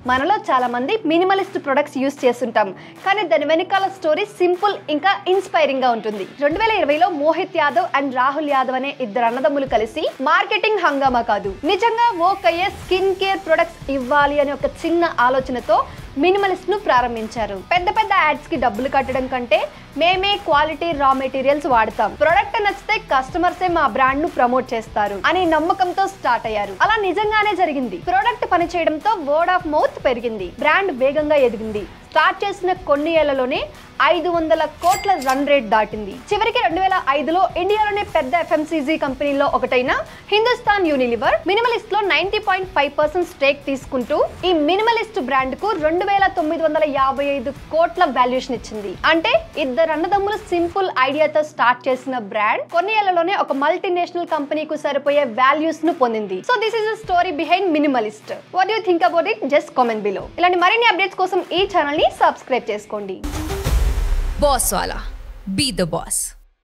మనలో చాలా మంది మినిమలిస్ట్ ప్రొడక్ట్స్ యూస్ చేస్తుంటాం, కానీ దాని వెనకాల స్టోరీ సింపుల్ ఇంకా ఇన్స్పైరింగ్ గా ఉంటుంది. 2020లో మోహిత్ యాదవ్ అండ్ రాహుల్ యాదవ్ అనే ఇద్దరు అన్నదమ్ములు కలిసి మార్కెటింగ్ హంగామా కాదు, నిజంగా వర్క్ అయ్యే స్కిన్ కేర్ ప్రొడక్ట్స్ ఇవ్వాలి అనే ఒక చిన్న ఆలోచనతో మినిమలిస్ట్ ను ప్రారంభించారు. పెద్ద పెద్ద యాడ్స్ కి డబ్బులు కట్టడం కంటే మేమే క్వాలిటీ రా మెటీరియల్స్ వాడతాం, ప్రొడక్ట్ నచ్చితే కస్టమర్సే మా బ్రాండ్ ను ప్రమోట్ చేస్తారు అనే నమ్మకంతో స్టార్ట్ అయ్యారు. అలా నిజంగానే జరిగింది. ప్రొడక్ట్ పనిచేయడంతో వర్డ్ ఆఫ్ మౌత్ పెరిగింది, బ్రాండ్ వేగంగా ఎదిగింది. స్టార్ట్ చేసిన కొన్ని ఏళ్లలోనే 500 కోట్ల రన్ రేట్ దాటింది. చివరికి 2005లో ఇండియాలోనే పెద్ద FMCG కంపెనీలో ఒకటైన హిందుస్థాన్ యూనిలివర్ మినిమలిస్ట్ లో 90.5% స్టేక్ తీసుకుంటూ ఈ మినిమలిస్ట్ బ్రాండ్ కు 2955 కోట్ల వాల్యుయేషన్ ఇచ్చింది. అంటే ఇద్దరు అన్నదమ్ములు సింపుల్ ఐడియాతో స్టార్ట్ చేసిన బ్రాండ్ కొన్ని ఏళ్లలోనే ఒక మల్టీనేషనల్ కంపెనీకు సరిపోయే వాల్యూస్ ను పొందింది. So this is the story behind minimalist. What you think about it? Just comment below. ఇలాంటి మరిన్ని అప్డేట్స్ కోసం ఈ ఛానల్ ని సబ్స్క్రైబ్ చేసుకోండి. Boss Wala. Be the boss.